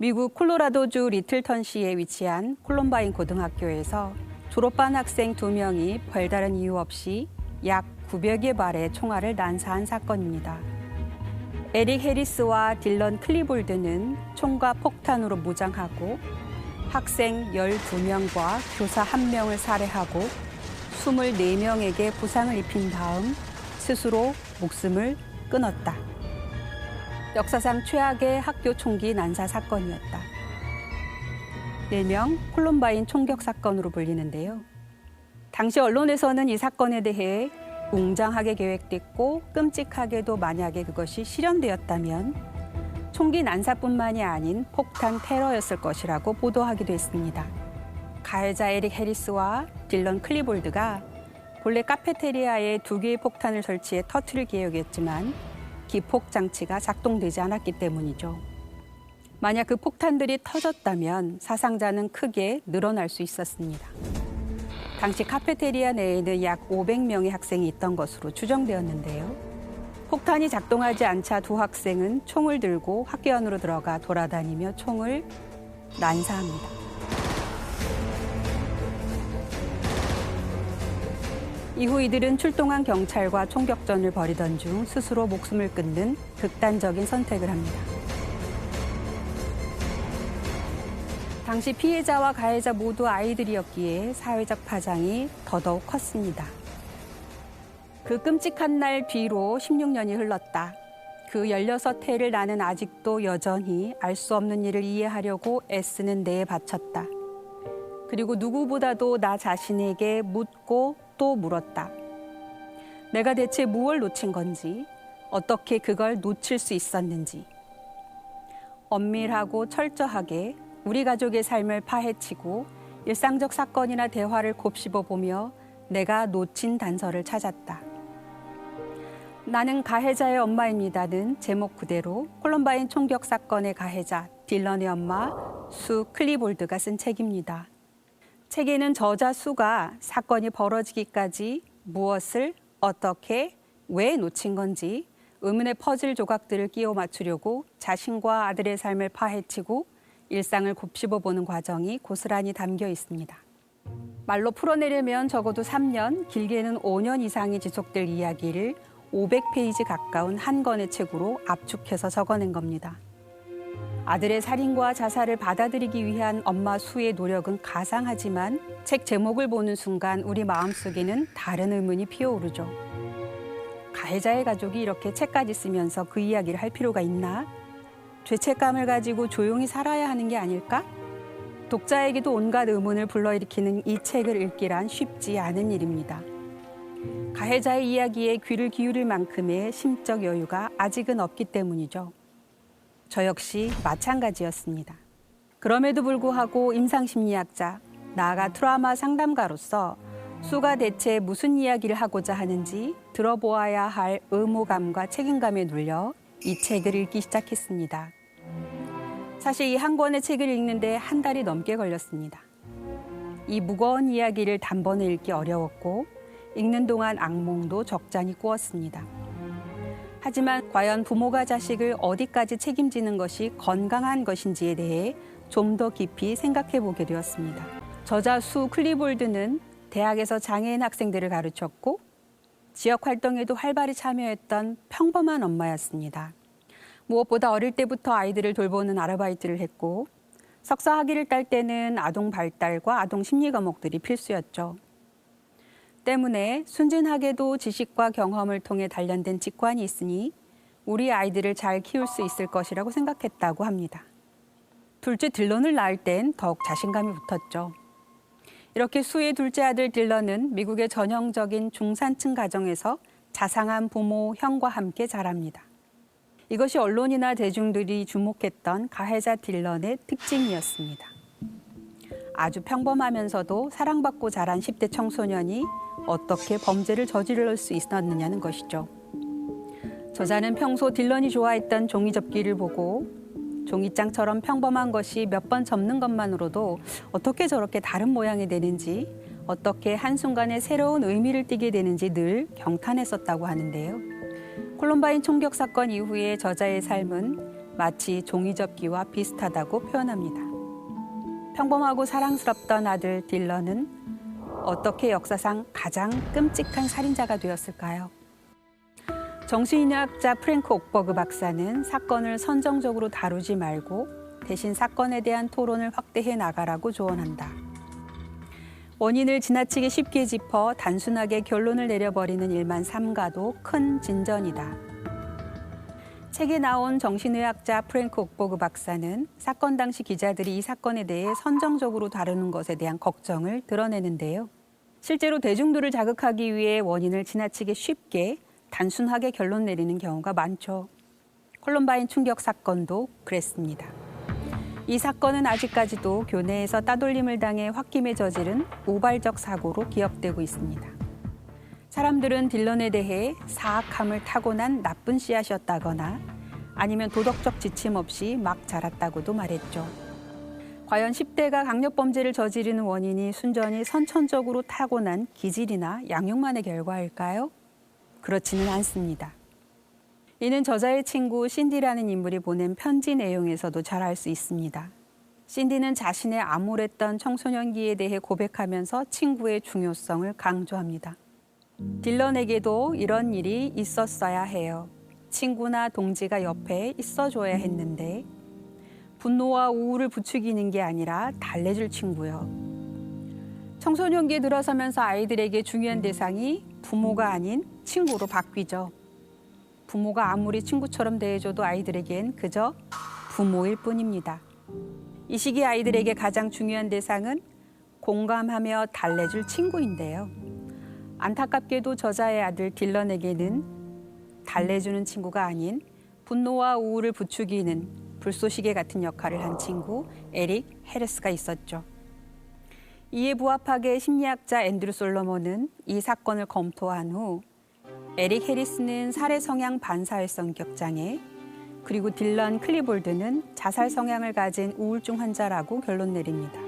미국 콜로라도주 리틀턴시에 위치한 콜럼바인 고등학교에서 졸업반 학생 2명이 별다른 이유 없이 약 900여 발의 총알을 난사한 사건입니다. 에릭 해리스와 딜런 클리볼드는 총과 폭탄으로 무장하고 학생 12명과 교사 1명을 살해하고 24명에게 부상을 입힌 다음 스스로 목숨을 끊었다. 역사상 최악의 학교 총기 난사 사건이었다. 일명 콜럼바인 총격 사건으로 불리는데요. 당시 언론에서는 이 사건에 대해 웅장하게 계획됐고 끔찍하게도 만약에 그것이 실현되었다면 총기 난사뿐만이 아닌 폭탄 테러였을 것이라고 보도하기도 했습니다. 가해자 에릭 해리스와 딜런 클리볼드가 본래 카페테리아에 2개의 폭탄을 설치해 터뜨릴 계획이었지만 기폭 장치가 작동되지 않았기 때문이죠. 만약 그 폭탄들이 터졌다면 사상자는 크게 늘어날 수 있었습니다. 당시 카페테리아 내에는 약 500명의 학생이 있던 것으로 추정되었는데요. 폭탄이 작동하지 않자 두 학생은 총을 들고 학교 안으로 들어가 돌아다니며 총을 난사합니다. 이후 이들은 출동한 경찰과 총격전을 벌이던 중 스스로 목숨을 끊는 극단적인 선택을 합니다. 당시 피해자와 가해자 모두 아이들이었기에 사회적 파장이 더더욱 컸습니다. 그 끔찍한 날 뒤로 16년이 흘렀다. 그 16해를 나는 아직도 여전히 알 수 없는 일을 이해하려고 애쓰는 데에 바쳤다. 그리고 누구보다도 나 자신에게 묻고 또 물었다. 내가 대체 무엇을 놓친 건지, 어떻게 그걸 놓칠 수 있었는지. 엄밀하고 철저하게 우리 가족의 삶을 파헤치고 일상적 사건이나 대화를 곱씹어 보며 내가 놓친 단서를 찾았다. 나는 가해자의 엄마입니다는 제목 그대로 콜럼바인 총격 사건의 가해자 딜런의 엄마 수 클리볼드가 쓴 책입니다. 책에는 저자 수가 사건이 벌어지기까지 무엇을 어떻게 왜 놓친 건지 의문의 퍼즐 조각들을 끼워 맞추려고 자신과 아들의 삶을 파헤치고 일상을 곱씹어보는 과정이 고스란히 담겨 있습니다. 말로 풀어내려면 적어도 3년, 길게는 5년 이상이 지속될 이야기를 500페이지 가까운 한 권의 책으로 압축해서 적어낸 겁니다. 아들의 살인과 자살을 받아들이기 위한 엄마 수의 노력은 가상하지만 책 제목을 보는 순간 우리 마음속에는 다른 의문이 피어오르죠. 가해자의 가족이 이렇게 책까지 쓰면서 그 이야기를 할 필요가 있나? 죄책감을 가지고 조용히 살아야 하는 게 아닐까? 독자에게도 온갖 의문을 불러일으키는 이 책을 읽기란 쉽지 않은 일입니다. 가해자의 이야기에 귀를 기울일 만큼의 심적 여유가 아직은 없기 때문이죠. 저 역시 마찬가지였습니다. 그럼에도 불구하고 임상심리학자, 나아가 트라우마 상담가로서 수가 대체 무슨 이야기를 하고자 하는지 들어보아야 할 의무감과 책임감에 눌려 이 책을 읽기 시작했습니다. 사실 이 한 권의 책을 읽는데 한 달이 넘게 걸렸습니다. 이 무거운 이야기를 단번에 읽기 어려웠고 읽는 동안 악몽도 적잖이 꾸었습니다. 하지만 과연 부모가 자식을 어디까지 책임지는 것이 건강한 것인지에 대해 좀 더 깊이 생각해 보게 되었습니다. 저자 수 클리볼드는 대학에서 장애인 학생들을 가르쳤고 지역 활동에도 활발히 참여했던 평범한 엄마였습니다. 무엇보다 어릴 때부터 아이들을 돌보는 아르바이트를 했고 석사 학위를 딸 때는 아동 발달과 아동 심리 과목들이 필수였죠. 때문에 순진하게도 지식과 경험을 통해 단련된 직관이 있으니 우리 아이들을 잘 키울 수 있을 것이라고 생각했다고 합니다. 둘째 딜런을 낳을 땐 더욱 자신감이 붙었죠. 이렇게 수의 둘째 아들 딜런은 미국의 전형적인 중산층 가정에서 자상한 부모, 형과 함께 자랍니다. 이것이 언론이나 대중들이 주목했던 가해자 딜런의 특징이었습니다. 아주 평범하면서도 사랑받고 자란 10대 청소년이 어떻게 범죄를 저지를 수 있었느냐는 것이죠. 저자는 평소 딜런이 좋아했던 종이접기를 보고 종이장처럼 평범한 것이 몇 번 접는 것만으로도 어떻게 저렇게 다른 모양이 되는지, 어떻게 한순간에 새로운 의미를 띠게 되는지 늘 경탄했었다고 하는데요. 콜럼바인 총격 사건 이후에 저자의 삶은 마치 종이접기와 비슷하다고 표현합니다. 평범하고 사랑스럽던 아들 딜런은 어떻게 역사상 가장 끔찍한 살인자가 되었을까요? 정신의학자 프랭크 옥버그 박사는 사건을 선정적으로 다루지 말고 대신 사건에 대한 토론을 확대해 나가라고 조언한다. 원인을 지나치게 쉽게 짚어 단순하게 결론을 내려버리는 일만 삼가도 큰 진전이다. 책에 나온 정신의학자 프랭크 옥버그 박사는 사건 당시 기자들이 이 사건에 대해 선정적으로 다루는 것에 대한 걱정을 드러내는데요. 실제로 대중들을 자극하기 위해 원인을 지나치게 쉽게 단순하게 결론 내리는 경우가 많죠. 콜럼바인 충격 사건도 그랬습니다. 이 사건은 아직까지도 교내에서 따돌림을 당해 홧김에 저지른 우발적 사고로 기억되고 있습니다. 사람들은 딜런에 대해 사악함을 타고난 나쁜 씨앗이었다거나 아니면 도덕적 지침 없이 막 자랐다고도 말했죠. 과연 10대가 강력범죄를 저지르는 원인이 순전히 선천적으로 타고난 기질이나 양육만의 결과일까요? 그렇지는 않습니다. 이는 저자의 친구 신디라는 인물이 보낸 편지 내용에서도 잘 알 수 있습니다. 신디는 자신의 암울했던 청소년기에 대해 고백하면서 친구의 중요성을 강조합니다. 딜런에게도 이런 일이 있었어야 해요. 친구나 동지가 옆에 있어줘야 했는데 분노와 우울을 부추기는 게 아니라 달래줄 친구요. 청소년기에 들어서면서 아이들에게 중요한 대상이 부모가 아닌 친구로 바뀌죠. 부모가 아무리 친구처럼 대해줘도 아이들에겐 그저 부모일 뿐입니다. 이 시기 아이들에게 가장 중요한 대상은 공감하며 달래줄 친구인데요. 안타깝게도 저자의 아들 딜런에게는 달래주는 친구가 아닌 분노와 우울을 부추기는 불쏘시개 같은 역할을 한 친구 에릭 해리스가 있었죠. 이에 부합하게 심리학자 앤드류 솔로몬은 이 사건을 검토한 후 에릭 해리스는 살해 성향 반사회성 격장애, 그리고 딜런 클리볼드는 자살 성향을 가진 우울증 환자라고 결론 내립니다.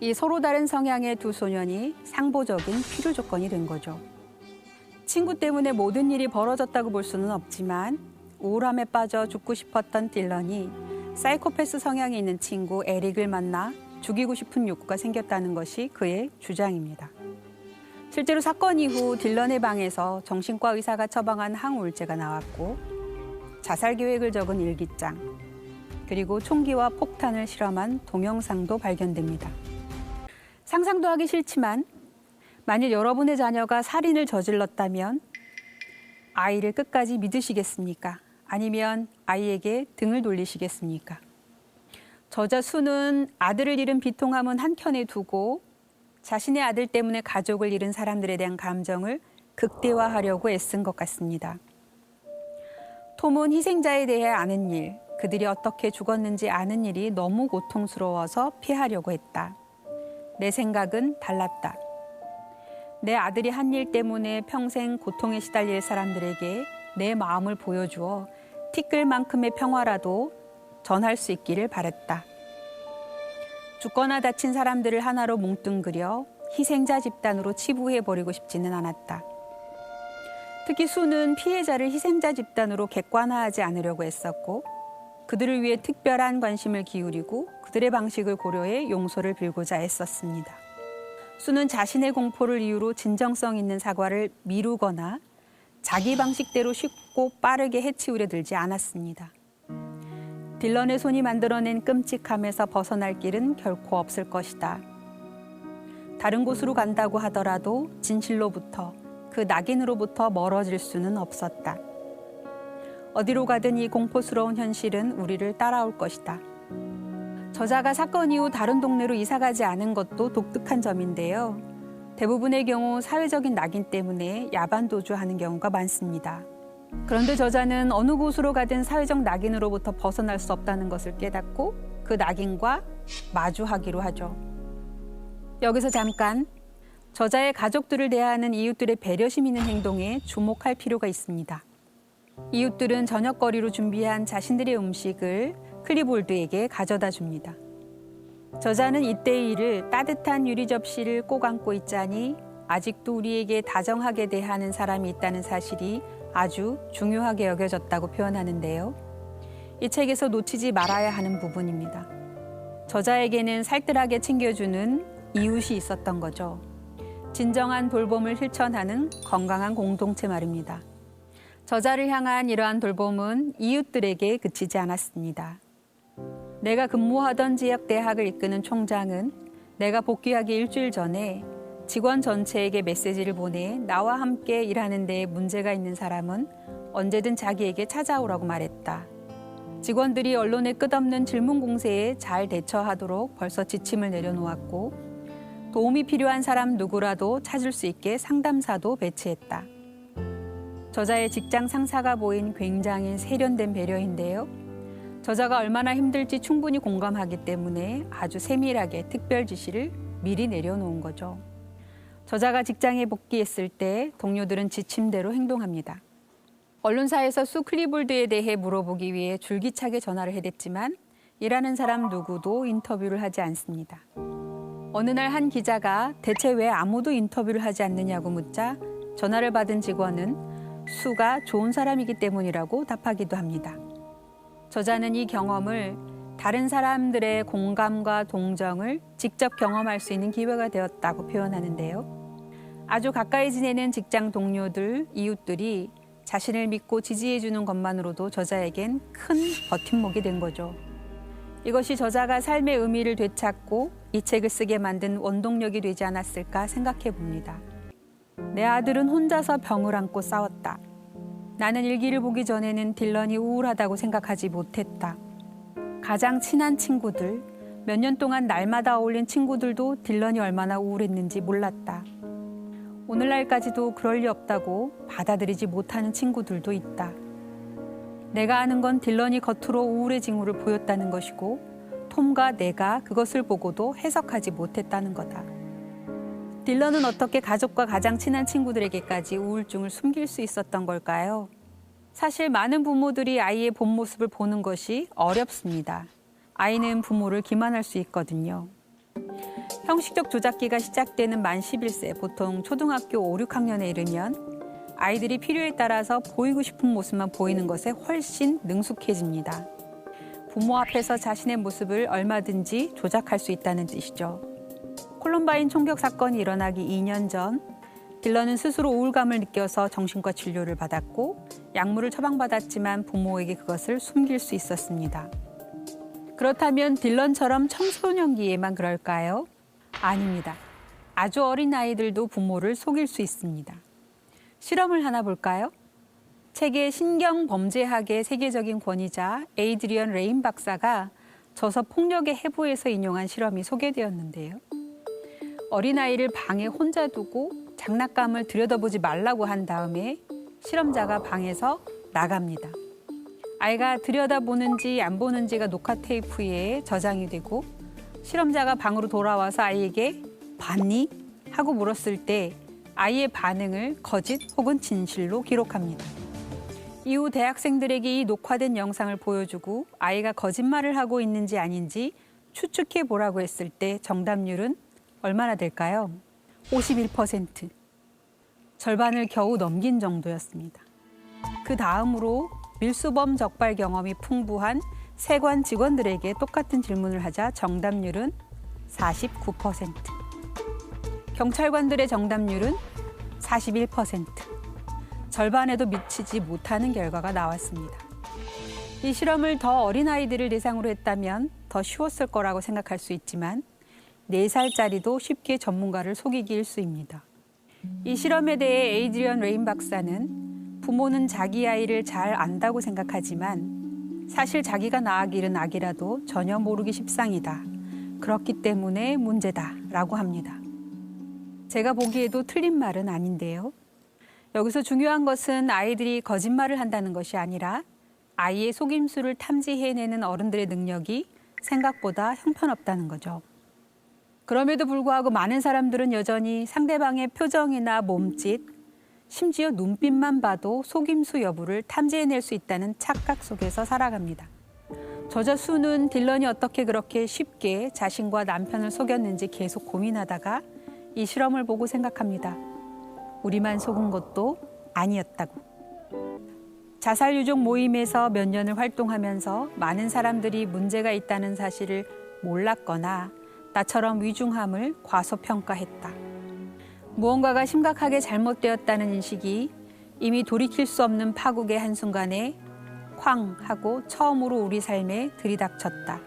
이 서로 다른 성향의 두 소년이 상보적인 필요 조건이 된 거죠. 친구 때문에 모든 일이 벌어졌다고 볼 수는 없지만 우울함에 빠져 죽고 싶었던 딜런이 사이코패스 성향이 있는 친구 에릭을 만나 죽이고 싶은 욕구가 생겼다는 것이 그의 주장입니다. 실제로 사건 이후 딜런의 방에서 정신과 의사가 처방한 항우울제가 나왔고 자살 계획을 적은 일기장, 그리고 총기와 폭탄을 실험한 동영상도 발견됩니다. 상상도 하기 싫지만 만일 여러분의 자녀가 살인을 저질렀다면 아이를 끝까지 믿으시겠습니까? 아니면 아이에게 등을 돌리시겠습니까? 저자 수는 아들을 잃은 비통함은 한켠에 두고 자신의 아들 때문에 가족을 잃은 사람들에 대한 감정을 극대화하려고 애쓴 것 같습니다. 톰은 희생자에 대해 아는 일, 그들이 어떻게 죽었는지 아는 일이 너무 고통스러워서 피하려고 했다. 내 생각은 달랐다. 내 아들이 한 일 때문에 평생 고통에 시달릴 사람들에게 내 마음을 보여주어 티끌만큼의 평화라도 전할 수 있기를 바랬다. 죽거나 다친 사람들을 하나로 뭉뚱그려 희생자 집단으로 치부해버리고 싶지는 않았다. 특히 수는 피해자를 희생자 집단으로 객관화하지 않으려고 했었고 그들을 위해 특별한 관심을 기울이고 그들의 방식을 고려해 용서를 빌고자 애썼습니다. 수는 자신의 공포를 이유로 진정성 있는 사과를 미루거나 자기 방식대로 쉽고 빠르게 해치우려 들지 않았습니다. 딜런의 손이 만들어낸 끔찍함에서 벗어날 길은 결코 없을 것이다. 다른 곳으로 간다고 하더라도 진실로부터, 그 낙인으로부터 멀어질 수는 없었다. 어디로 가든 이 공포스러운 현실은 우리를 따라올 것이다. 저자가 사건 이후 다른 동네로 이사가지 않은 것도 독특한 점인데요. 대부분의 경우 사회적인 낙인 때문에 야반도주하는 경우가 많습니다. 그런데 저자는 어느 곳으로 가든 사회적 낙인으로부터 벗어날 수 없다는 것을 깨닫고 그 낙인과 마주하기로 하죠. 여기서 잠깐 저자의 가족들을 대하는 이웃들의 배려심 있는 행동에 주목할 필요가 있습니다. 이웃들은 저녁거리로 준비한 자신들의 음식을 클리볼드에게 가져다 줍니다. 저자는 이때의 일을 따뜻한 유리 접시를 꼭 안고 있자니 아직도 우리에게 다정하게 대하는 사람이 있다는 사실이 아주 중요하게 여겨졌다고 표현하는데요. 이 책에서 놓치지 말아야 하는 부분입니다. 저자에게는 살뜰하게 챙겨주는 이웃이 있었던 거죠. 진정한 돌봄을 실천하는 건강한 공동체 말입니다. 저자를 향한 이러한 돌봄은 이웃들에게 그치지 않았습니다. 내가 근무하던 지역 대학을 이끄는 총장은 내가 복귀하기 일주일 전에 직원 전체에게 메시지를 보내 나와 함께 일하는 데에 문제가 있는 사람은 언제든 자기에게 찾아오라고 말했다. 직원들이 언론의 끝없는 질문 공세에 잘 대처하도록 벌써 지침을 내려놓았고 도움이 필요한 사람 누구라도 찾을 수 있게 상담사도 배치했다. 저자의 직장 상사가 보인 굉장히 세련된 배려인데요. 저자가 얼마나 힘들지 충분히 공감하기 때문에 아주 세밀하게 특별 지시를 미리 내려놓은 거죠. 저자가 직장에 복귀했을 때 동료들은 지침대로 행동합니다. 언론사에서 수 클리볼드에 대해 물어보기 위해 줄기차게 전화를 해댔지만 일하는 사람 누구도 인터뷰를 하지 않습니다. 어느 날 한 기자가 대체 왜 아무도 인터뷰를 하지 않느냐고 묻자 전화를 받은 직원은 수가 좋은 사람이기 때문이라고 답하기도 합니다. 저자는 이 경험을 다른 사람들의 공감과 동정을 직접 경험할 수 있는 기회가 되었다고 표현하는데요. 아주 가까이 지내는 직장 동료들, 이웃들이 자신을 믿고 지지해주는 것만으로도 저자에겐 큰 버팀목이 된 거죠. 이것이 저자가 삶의 의미를 되찾고 이 책을 쓰게 만든 원동력이 되지 않았을까 생각해 봅니다. 내 아들은 혼자서 병을 안고 싸웠다. 나는 일기를 보기 전에는 딜런이 우울하다고 생각하지 못했다. 가장 친한 친구들, 몇 년 동안 날마다 어울린 친구들도 딜런이 얼마나 우울했는지 몰랐다. 오늘날까지도 그럴 리 없다고 받아들이지 못하는 친구들도 있다. 내가 아는 건 딜런이 겉으로 우울의 징후를 보였다는 것이고 톰과 내가 그것을 보고도 해석하지 못했다는 거다. 딜런은 어떻게 가족과 가장 친한 친구들에게까지 우울증을 숨길 수 있었던 걸까요? 사실 많은 부모들이 아이의 본 모습을 보는 것이 어렵습니다. 아이는 부모를 기만할 수 있거든요. 형식적 조작기가 시작되는 만 11세, 보통 초등학교 5, 6학년에 이르면 아이들이 필요에 따라서 보이고 싶은 모습만 보이는 것에 훨씬 능숙해집니다. 부모 앞에서 자신의 모습을 얼마든지 조작할 수 있다는 뜻이죠. 콜럼바인 총격 사건이 일어나기 2년 전 딜런은 스스로 우울감을 느껴서 정신과 진료를 받았고 약물을 처방받았지만 부모에게 그것을 숨길 수 있었습니다. 그렇다면 딜런처럼 청소년기에만 그럴까요? 아닙니다. 아주 어린 아이들도 부모를 속일 수 있습니다. 실험을 하나 볼까요? 책의 신경범죄학의 세계적인 권위자 에이드리언 레인 박사가 저서 폭력의 해부에서 인용한 실험이 소개되었는데요. 어린아이를 방에 혼자 두고 장난감을 들여다보지 말라고 한 다음에 실험자가 방에서 나갑니다. 아이가 들여다보는지 안 보는지가 녹화 테이프에 저장이 되고 실험자가 방으로 돌아와서 아이에게 봤니? 하고 물었을 때 아이의 반응을 거짓 혹은 진실로 기록합니다. 이후 대학생들에게 이 녹화된 영상을 보여주고 아이가 거짓말을 하고 있는지 아닌지 추측해 보라고 했을 때 정답률은 얼마나 될까요? 51%. 절반을 겨우 넘긴 정도였습니다. 그 다음으로 밀수범 적발 경험이 풍부한 세관 직원들에게 똑같은 질문을 하자 정답률은 49%. 경찰관들의 정답률은 41%. 절반에도 미치지 못하는 결과가 나왔습니다. 이 실험을 더 어린아이들을 대상으로 했다면 더 쉬웠을 거라고 생각할 수 있지만 4살짜리도 쉽게 전문가를 속이기 일쑤입니다. 이 실험에 대해 에이드리언 레인 박사는 부모는 자기 아이를 잘 안다고 생각하지만 사실 자기가 낳아기른 아기라도 전혀 모르기 십상이다. 그렇기 때문에 문제다라고 합니다. 제가 보기에도 틀린 말은 아닌데요. 여기서 중요한 것은 아이들이 거짓말을 한다는 것이 아니라 아이의 속임수를 탐지해내는 어른들의 능력이 생각보다 형편없다는 거죠. 그럼에도 불구하고 많은 사람들은 여전히 상대방의 표정이나 몸짓, 심지어 눈빛만 봐도 속임수 여부를 탐지해낼 수 있다는 착각 속에서 살아갑니다. 저자 수는 딜런이 어떻게 그렇게 쉽게 자신과 남편을 속였는지 계속 고민하다가 이 실험을 보고 생각합니다. 우리만 속은 것도 아니었다고. 자살 유족 모임에서 몇 년을 활동하면서 많은 사람들이 문제가 있다는 사실을 몰랐거나 나처럼 위중함을 과소평가했다. 무언가가 심각하게 잘못되었다는 인식이 이미 돌이킬 수 없는 파국의 한순간에 쾅 하고 처음으로 우리 삶에 들이닥쳤다.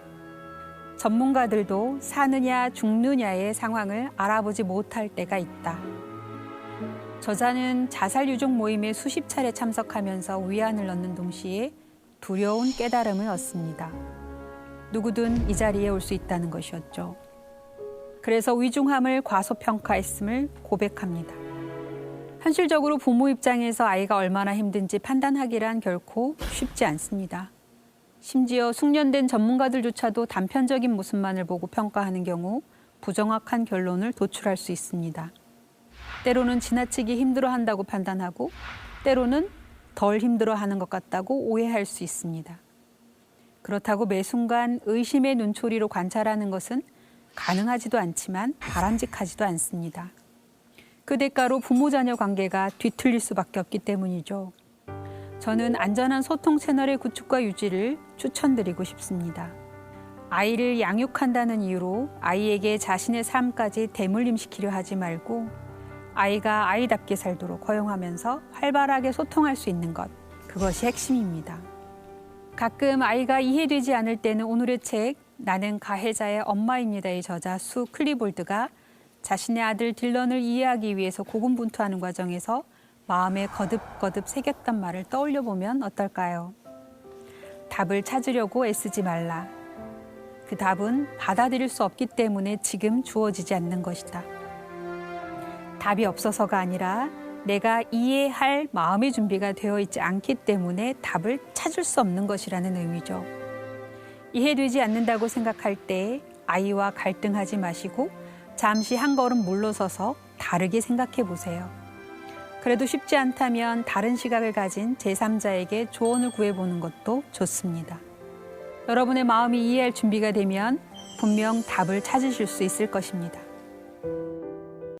전문가들도 사느냐 죽느냐의 상황을 알아보지 못할 때가 있다. 저자는 자살 유족 모임에 수십 차례 참석하면서 위안을 얻는 동시에 두려운 깨달음을 얻습니다. 누구든 이 자리에 올 수 있다는 것이었죠. 그래서 위중함을 과소평가했음을 고백합니다. 현실적으로 부모 입장에서 아이가 얼마나 힘든지 판단하기란 결코 쉽지 않습니다. 심지어 숙련된 전문가들조차도 단편적인 모습만을 보고 평가하는 경우 부정확한 결론을 도출할 수 있습니다. 때로는 지나치게 힘들어한다고 판단하고 때로는 덜 힘들어하는 것 같다고 오해할 수 있습니다. 그렇다고 매 순간 의심의 눈초리로 관찰하는 것은 가능하지도 않지만 바람직하지도 않습니다. 그 대가로 부모-자녀 관계가 뒤틀릴 수밖에 없기 때문이죠. 저는 안전한 소통 채널의 구축과 유지를 추천드리고 싶습니다. 아이를 양육한다는 이유로 아이에게 자신의 삶까지 대물림시키려 하지 말고 아이가 아이답게 살도록 허용하면서 활발하게 소통할 수 있는 것, 그것이 핵심입니다. 가끔 아이가 이해되지 않을 때는 오늘의 책 나는 가해자의 엄마입니다의 저자 수 클리볼드가 자신의 아들 딜런을 이해하기 위해서 고군분투하는 과정에서 마음에 거듭거듭 새겼던 말을 떠올려 보면 어떨까요? 답을 찾으려고 애쓰지 말라. 그 답은 받아들일 수 없기 때문에 지금 주어지지 않는 것이다. 답이 없어서가 아니라 내가 이해할 마음의 준비가 되어 있지 않기 때문에 답을 찾을 수 없는 것이라는 의미죠. 이해되지 않는다고 생각할 때 아이와 갈등하지 마시고 잠시 한 걸음 물러서서 다르게 생각해 보세요. 그래도 쉽지 않다면 다른 시각을 가진 제3자에게 조언을 구해보는 것도 좋습니다. 여러분의 마음이 이해할 준비가 되면 분명 답을 찾으실 수 있을 것입니다.